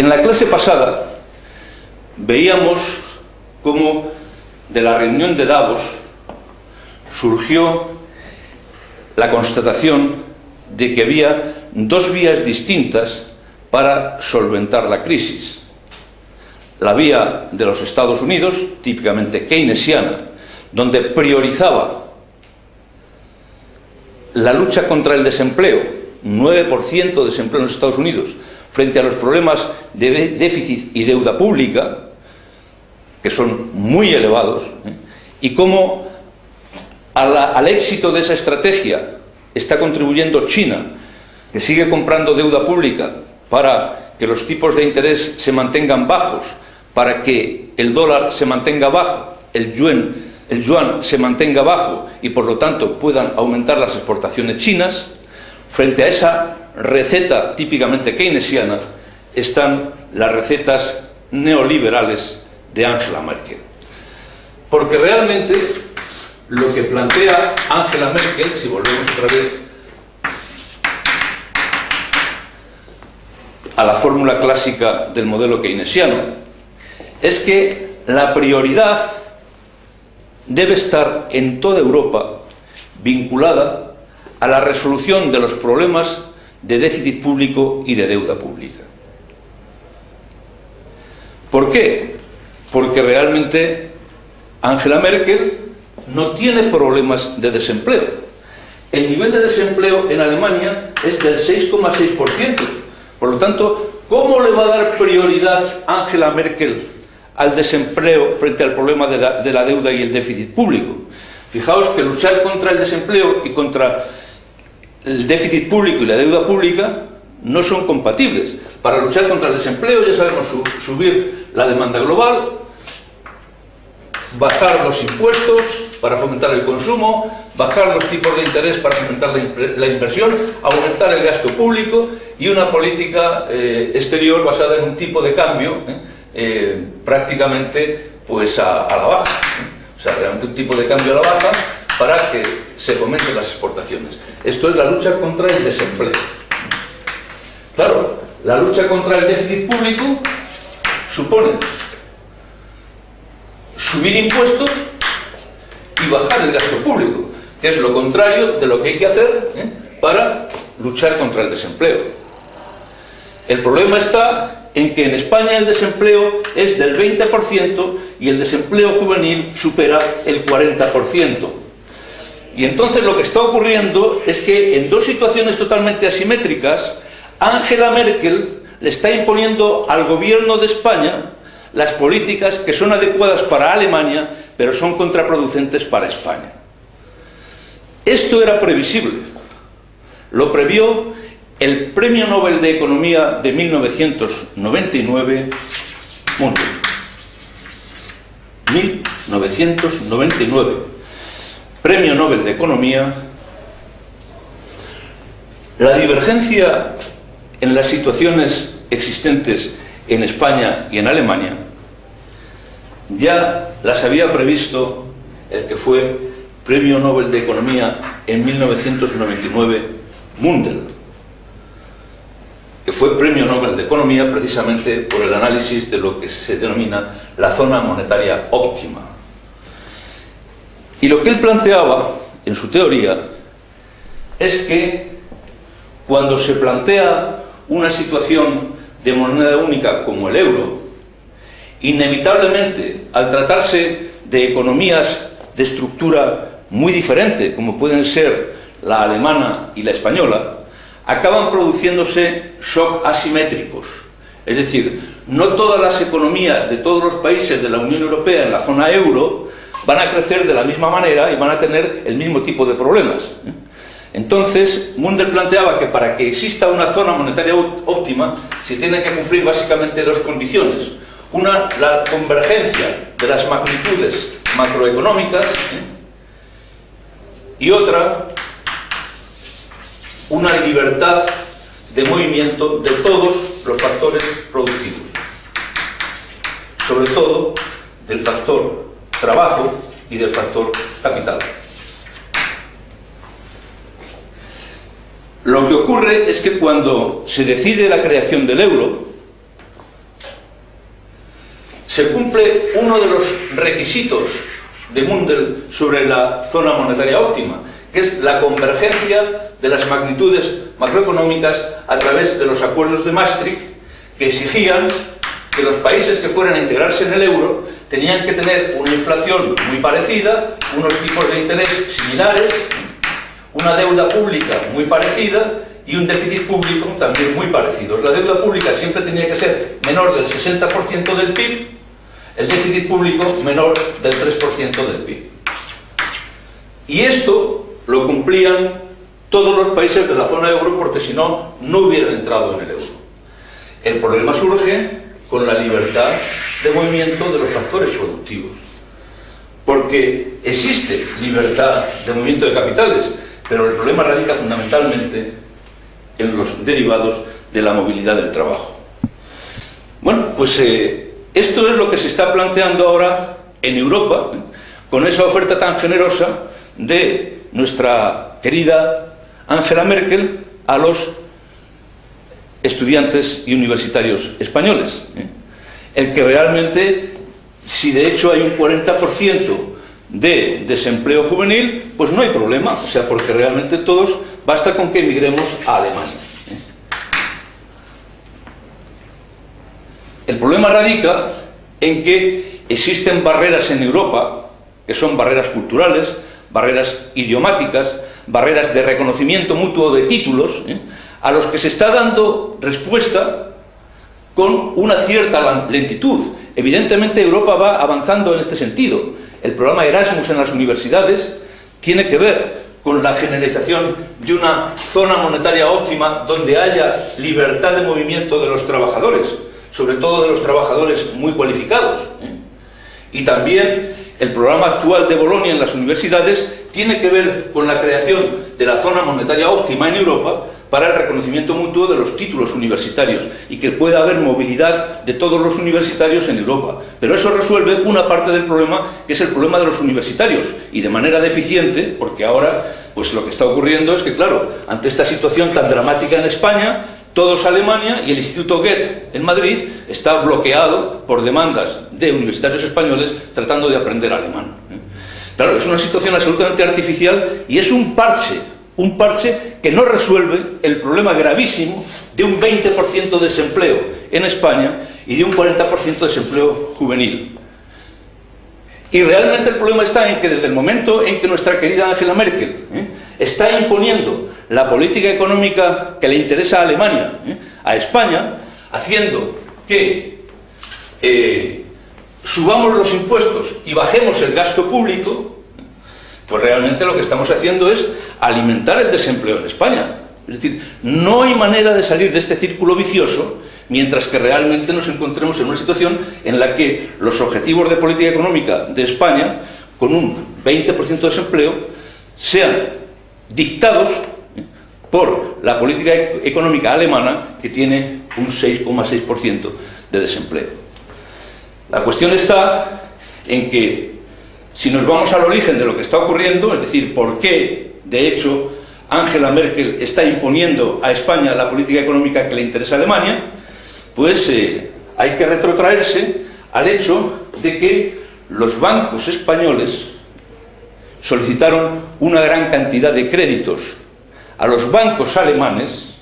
En la clase pasada veíamos cómo de la reunión de Davos surgió la constatación de que había dos vías distintas para solventar la crisis. La vía de los Estados Unidos, típicamente keynesiana, donde priorizaba la lucha contra el desempleo, 9% de desempleo en los Estados Unidos, frente a los problemas de déficit y deuda pública, que son muy elevados, y cómo al éxito de esa estrategia está contribuyendo China, que sigue comprando deuda pública para que los tipos de interés se mantengan bajos, para que el dólar se mantenga bajo, el yuan se mantenga bajo y por lo tanto puedan aumentar las exportaciones chinas. Frente a esa receta típicamente keynesiana están las recetas neoliberales de Angela Merkel. Porque realmente lo que plantea Angela Merkel, si volvemos otra vez a la fórmula clásica del modelo keynesiano, es que la prioridad debe estar en toda Europa vinculada a la resolución de los problemas de déficit público y de deuda pública. ¿Por qué? Porque realmente Angela Merkel no tiene problemas de desempleo. El nivel de desempleo en Alemania es del 6,6%. Por lo tanto, ¿cómo le va a dar prioridad Angela Merkel al desempleo frente al problema de la deuda y el déficit público? Fijaos que luchar contra el desempleo y contra el déficit público y la deuda pública no son compatibles. Para luchar contra el desempleo ya sabemos subir la demanda global, bajar los impuestos para fomentar el consumo, bajar los tipos de interés para fomentar la inversión, aumentar el gasto público y una política exterior basada en un tipo de cambio prácticamente pues a la baja. O sea, realmente un tipo de cambio a la baja para que se fomenten las exportaciones. Esto es la lucha contra el desempleo. Claro, la lucha contra el déficit público supone subir impuestos y bajar el gasto público, que es lo contrario de lo que hay que hacer para luchar contra el desempleo. El problema está en que en España el desempleo es del 20% y el desempleo juvenil supera el 40%. Y entonces lo que está ocurriendo es que en dos situaciones totalmente asimétricas, Angela Merkel le está imponiendo al gobierno de España las políticas que son adecuadas para Alemania, pero son contraproducentes para España. Esto era previsible. Lo previó el Premio Nobel de Economía de 1999, Mundell. 1999. Premio Nobel de Economía. La divergencia en las situaciones existentes en España y en Alemania ya las había previsto el que fue Premio Nobel de Economía en 1999, Mundell, que fue Premio Nobel de Economía precisamente por el análisis de lo que se denomina la zona monetaria óptima. Y lo que él planteaba en su teoría es que cuando se plantea una situación de moneda única como el euro, inevitablemente, al tratarse de economías de estructura muy diferente, como pueden ser la alemana y la española, acaban produciéndose shocks asimétricos. Es decir, no todas las economías de todos los países de la Unión Europea en la zona euro van a crecer de la misma manera y van a tener el mismo tipo de problemas. Entonces, Mundell planteaba que para que exista una zona monetaria óptima se tienen que cumplir básicamente dos condiciones. Una, la convergencia de las magnitudes macroeconómicas, y otra, una libertad de movimiento de todos los factores productivos, sobre todo del factor trabajo y del factor capital. Lo que ocurre es que cuando se decide la creación del euro, se cumple uno de los requisitos de Mundell sobre la zona monetaria óptima, que es la convergencia de las magnitudes macroeconómicas a través de los acuerdos de Maastricht, que exigían que los países que fueran a integrarse en el euro tenían que tener una inflación muy parecida, unos tipos de interés similares, una deuda pública muy parecida y un déficit público también muy parecido. La deuda pública siempre tenía que ser menor del 60% del PIB, el déficit público menor del 3% del PIB. Y esto lo cumplían todos los países de la zona euro, porque si no, no hubieran entrado en el euro. El problema surge con la libertad de movimiento de los factores productivos, porque existe libertad de movimiento de capitales, pero el problema radica fundamentalmente en los derivados de la movilidad del trabajo. Bueno, pues esto es lo que se está planteando ahora en Europa, con esa oferta tan generosa de nuestra querida Angela Merkel a los estudiantes y universitarios españoles. El que realmente, si de hecho hay un 40% de desempleo juvenil, pues no hay problema, o sea, porque realmente todos, basta con que emigremos a Alemania. El problema radica en que existen barreras en Europa, que son barreras culturales, barreras idiomáticas, barreras de reconocimiento mutuo de títulos, a los que se está dando respuesta con una cierta lentitud. Evidentemente Europa va avanzando en este sentido. El programa Erasmus en las universidades tiene que ver con la generalización de una zona monetaria óptima donde haya libertad de movimiento de los trabajadores, sobre todo de los trabajadores muy cualificados. Y también el programa actual de Bolonia en las universidades tiene que ver con la creación de la zona monetaria óptima en Europa para el reconocimiento mutuo de los títulos universitarios y que pueda haber movilidad de todos los universitarios en Europa. Pero eso resuelve una parte del problema, que es el problema de los universitarios, y de manera deficiente, porque ahora pues lo que está ocurriendo es que, claro, ante esta situación tan dramática en España, todos a Alemania, y el Instituto Goethe en Madrid está bloqueado por demandas de universitarios españoles tratando de aprender alemán. Claro, es una situación absolutamente artificial y es un parche que no resuelve el problema gravísimo de un 20% de desempleo en España y de un 40% de desempleo juvenil. Y realmente el problema está en que desde el momento en que nuestra querida Angela Merkel está imponiendo la política económica que le interesa a Alemania, a España, haciendo que subamos los impuestos y bajemos el gasto público, pues realmente lo que estamos haciendo es alimentar el desempleo en España. Es decir, no hay manera de salir de este círculo vicioso mientras que realmente nos encontremos en una situación en la que los objetivos de política económica de España, con un 20% de desempleo, sean dictados por la política económica alemana, que tiene un 6,6% de desempleo. La cuestión está en que, si nos vamos al origen de lo que está ocurriendo, es decir, por qué, de hecho, Angela Merkel está imponiendo a España la política económica que le interesa a Alemania, pues hay que retrotraerse al hecho de que los bancos españoles solicitaron una gran cantidad de créditos a los bancos alemanes,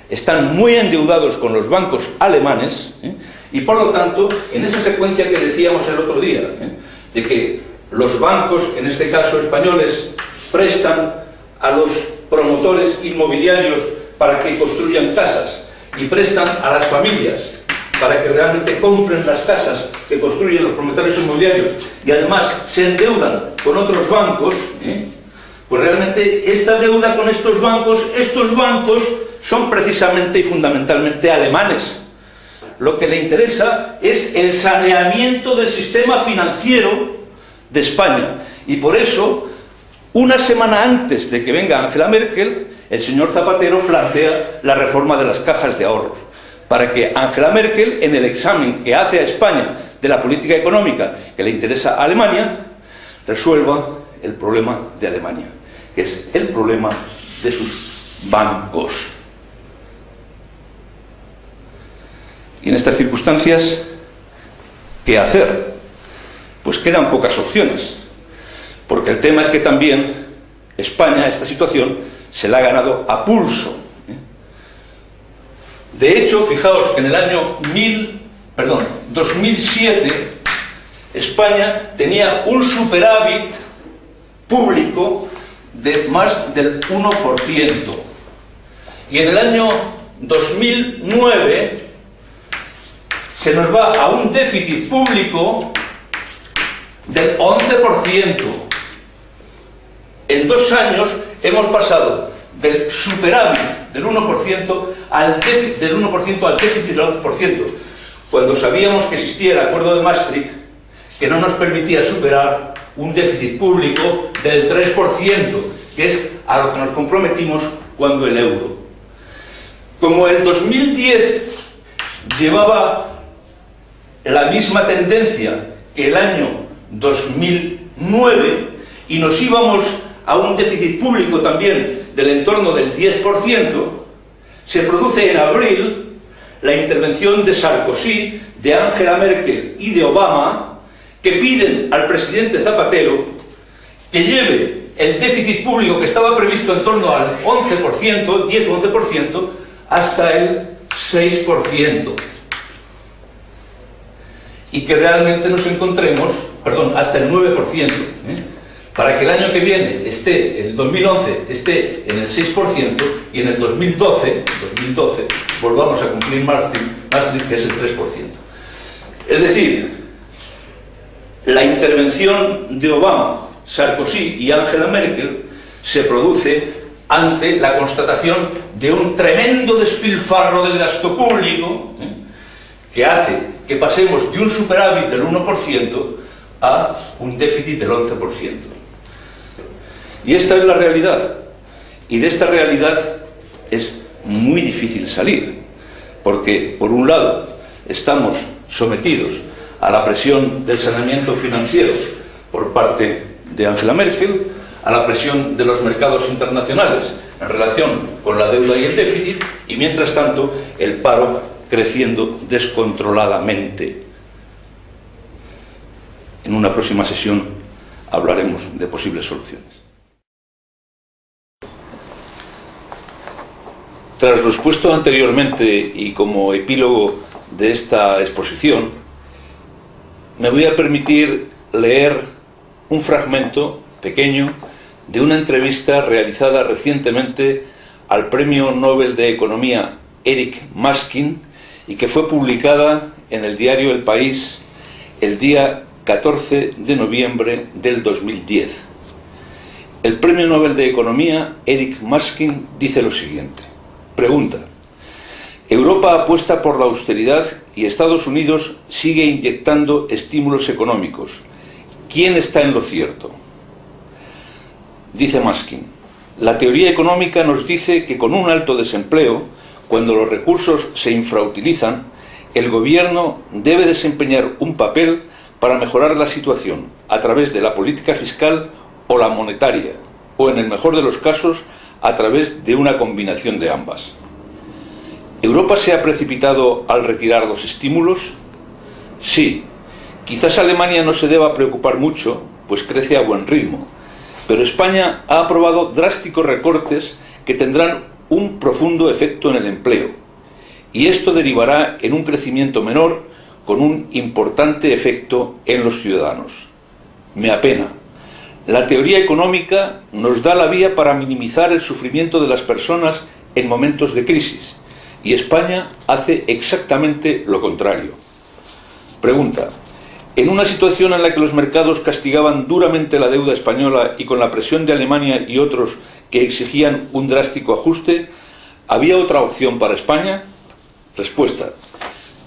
están muy endeudados con los bancos alemanes, y por lo tanto, en esa secuencia que decíamos el otro día, de que los bancos, en este caso españoles, prestan a los promotores inmobiliarios para que construyan casas y prestan a las familias para que realmente compren las casas que construyen los promotores inmobiliarios y además se endeudan con otros bancos, pues realmente esta deuda con estos bancos son precisamente y fundamentalmente alemanes. Lo que le interesa es el saneamiento del sistema financiero de España, y por eso, una semana antes de que venga Angela Merkel, el señor Zapatero plantea la reforma de las cajas de ahorros, para que Angela Merkel, en el examen que hace a España de la política económica que le interesa a Alemania, resuelva el problema de Alemania, que es el problema de sus bancos. Y en estas circunstancias, ¿Qué hacer? Pues quedan pocas opciones, porque el tema es que también España esta situación se la ha ganado a pulso. De hecho, fijaos que en el año 2007 España tenía un superávit público de más del 1%. Y en el año 2009 se nos va a un déficit público del 11%. En 2 años hemos pasado del superávit del 1% al déficit del 1% al déficit del 11%, cuando sabíamos que existía el Acuerdo de Maastricht, que no nos permitía superar un déficit público del 3%, que es a lo que nos comprometimos cuando el euro. Como el 2010 llevaba la misma tendencia que el año 2009 y nos íbamos a un déficit público también del entorno del 10%, se produce en abril la intervención de Sarkozy, de Angela Merkel y de Obama, que piden al presidente Zapatero que lleve el déficit público que estaba previsto en torno al 11%, 10 o 11%, hasta el 6%. Y que realmente nos encontremos, perdón, hasta el 9%, para que el año que viene esté, el 2011, esté en el 6% y en el 2012 volvamos a cumplir Maastricht, que es el 3%. Es decir, la intervención de Obama, Sarkozy y Angela Merkel se produce ante la constatación de un tremendo despilfarro del gasto público, que hace que pasemos de un superávit del 1% a un déficit del 11%. Y esta es la realidad. Y de esta realidad es muy difícil salir, porque, por un lado, estamos sometidos a la presión del saneamiento financiero por parte de Angela Merkel, a la presión de los mercados internacionales en relación con la deuda y el déficit, y mientras tanto el paro creciendo descontroladamente. En una próxima sesión hablaremos de posibles soluciones. Tras lo expuesto anteriormente y como epílogo de esta exposición, me voy a permitir leer un fragmento pequeño de una entrevista realizada recientemente al Premio Nobel de Economía Eric Maskin y que fue publicada en el diario El País el día 14 de noviembre del 2010. El Premio Nobel de Economía Eric Maskin dice lo siguiente. Pregunta: Europa apuesta por la austeridad y Estados Unidos sigue inyectando estímulos económicos. ¿Quién está en lo cierto? Dice Maskin: la teoría económica nos dice que con un alto desempleo, cuando los recursos se infrautilizan, el gobierno debe desempeñar un papel para mejorar la situación a través de la política fiscal o la monetaria, o en el mejor de los casos, a través de una combinación de ambas. ¿Europa se ha precipitado al retirar los estímulos? Sí. Quizás Alemania no se deba preocupar mucho, pues crece a buen ritmo, pero España ha aprobado drásticos recortes que tendrán un profundo efecto en el empleo, y esto derivará en un crecimiento menor con un importante efecto en los ciudadanos. Me apena. La teoría económica nos da la vía para minimizar el sufrimiento de las personas en momentos de crisis, y España hace exactamente lo contrario. Pregunta: en una situación en la que los mercados castigaban duramente la deuda española y con la presión de Alemania y otros que exigían un drástico ajuste, ¿había otra opción para España? Respuesta: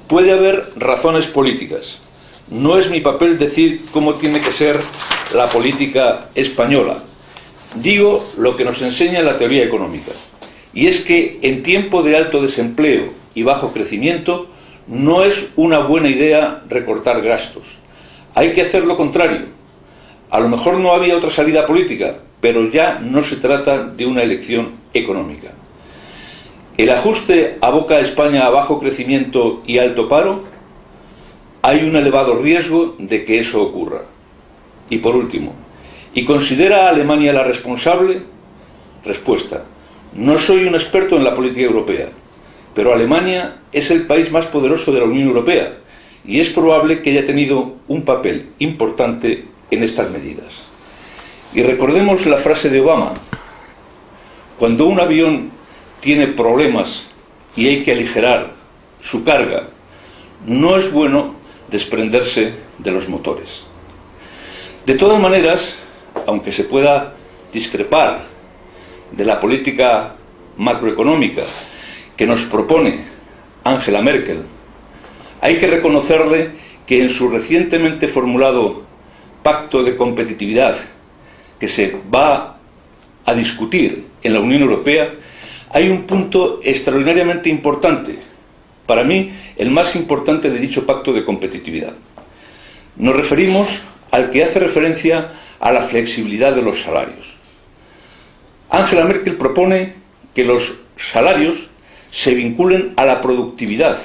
puede haber razones políticas. No es mi papel decir cómo tiene que ser la política española. Digo lo que nos enseña la teoría económica, y es que en tiempo de alto desempleo y bajo crecimiento no es una buena idea recortar gastos. Hay que hacer lo contrario. A lo mejor no había otra salida política, pero ya no se trata de una elección económica. ¿El ajuste aboca a España a bajo crecimiento y alto paro? hay un elevado riesgo de que eso ocurra. Y por último, ¿y considera a Alemania la responsable? Respuesta: no soy un experto en la política europea, pero Alemania es el país más poderoso de la Unión Europea y es probable que haya tenido un papel importante en estas medidas. Y recordemos la frase de Obama: cuando un avión tiene problemas y hay que aligerar su carga, no es bueno desprenderse de los motores. De todas maneras, aunque se pueda discrepar de la política macroeconómica que nos propone Angela Merkel, hay que reconocerle que en su recientemente formulado pacto de competitividad que se va a discutir en la Unión Europea, hay un punto extraordinariamente importante, para mí el más importante de dicho pacto de competitividad. Nos referimos al que hace referencia a la flexibilidad de los salarios. Angela Merkel propone que los salarios se vinculen a la productividad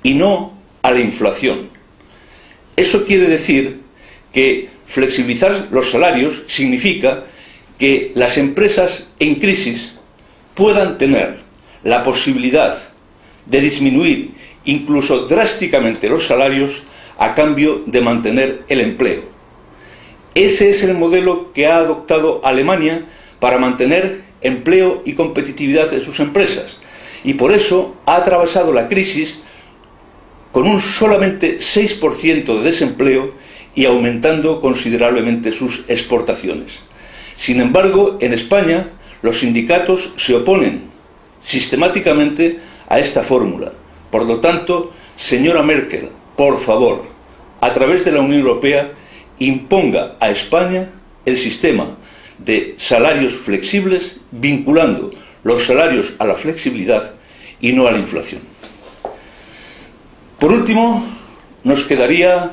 y no a la inflación. Eso quiere decir que flexibilizar los salarios significa que las empresas en crisis puedan tener la posibilidad de disminuir incluso drásticamente los salarios a cambio de mantener el empleo. Ese es el modelo que ha adoptado Alemania para mantener empleo y competitividad en sus empresas, y por eso ha atravesado la crisis con un solamente 6% de desempleo y aumentando considerablemente sus exportaciones. Sin embargo, en España los sindicatos se oponen sistemáticamente a esta fórmula. Por lo tanto, señora Merkel, por favor, a través de la Unión Europea, imponga a España el sistema de salarios flexibles, vinculando los salarios a la flexibilidad y no a la inflación. Por último, nos quedaría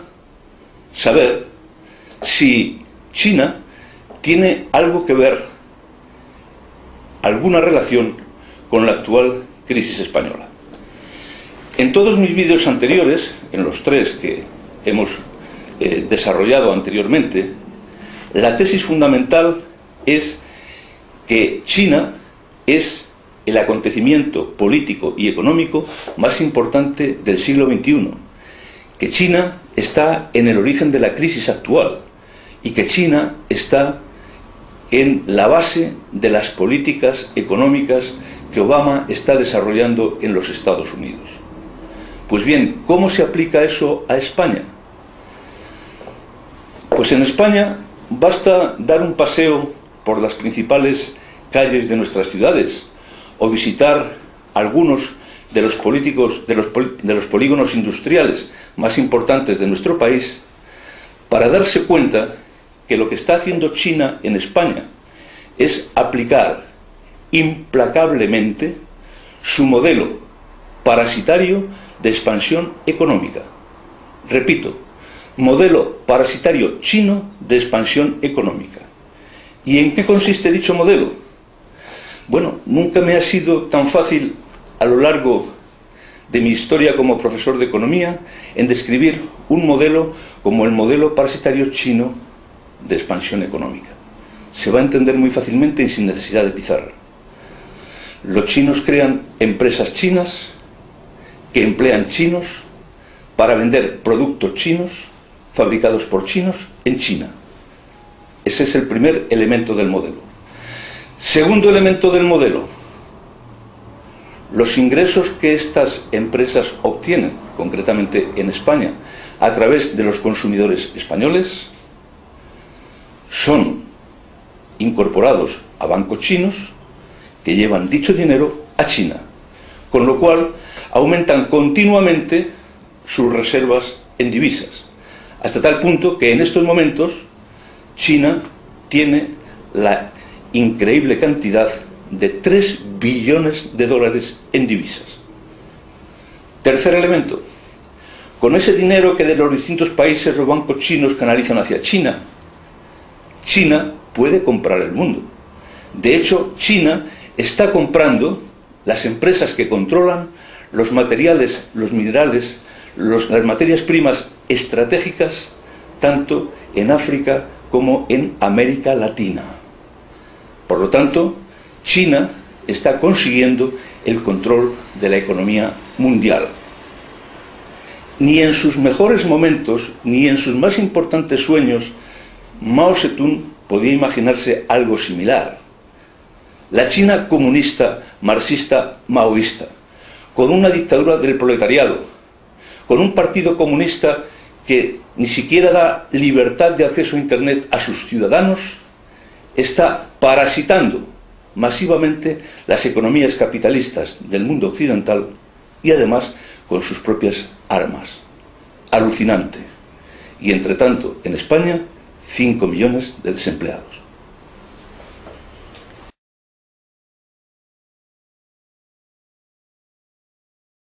saber si China tiene algo que ver, alguna relación con la actual crisis española. En todos mis vídeos anteriores, en los 3 que hemos desarrollado anteriormente, la tesis fundamental es que China es el acontecimiento político y económico más importante del siglo XXI, que China está en el origen de la crisis actual y que China está en la base de las políticas económicas que Obama está desarrollando en los Estados Unidos. Pues bien, ¿cómo se aplica eso a España? Pues en España basta dar un paseo por las principales calles de nuestras ciudades o visitar algunos de los polígonos industriales más importantes de nuestro país para darse cuenta que lo que está haciendo China en España es aplicar implacablemente su modelo parasitario de expansión económica. Repito, modelo parasitario chino de expansión económica. ¿Y en qué consiste dicho modelo? Bueno, nunca me ha sido tan fácil a lo largo de mi historia como profesor de economía en describir un modelo como el modelo parasitario chino de expansión económica. Se va a entender muy fácilmente y sin necesidad de pizarra. Los chinos crean empresas chinas que emplean chinos para vender productos chinos fabricados por chinos en China. Ese es el primer elemento del modelo. Segundo elemento del modelo: los ingresos que estas empresas obtienen, concretamente en España, a través de los consumidores españoles, son incorporados a bancos chinos que llevan dicho dinero a China, con lo cual aumentan continuamente sus reservas en divisas, hasta tal punto que en estos momentos China tiene la increíble cantidad de 3 billones de dólares en divisas. Tercer elemento: con ese dinero que de los distintos países los bancos chinos canalizan hacia China, China puede comprar el mundo. De hecho, China está comprando las empresas que controlan los materiales, los minerales, las materias primas estratégicas tanto en África como en América Latina. Por lo tanto, China está consiguiendo el control de la economía mundial. Ni en sus mejores momentos, ni en sus más importantes sueños, Mao Zedong podía imaginarse algo similar. La China comunista, marxista, maoísta, con una dictadura del proletariado, con un partido comunista que ni siquiera da libertad de acceso a Internet a sus ciudadanos, está parasitando masivamente las economías capitalistas del mundo occidental y además con sus propias armas. Alucinante. Y entre tanto, en España, 5 millones de desempleados.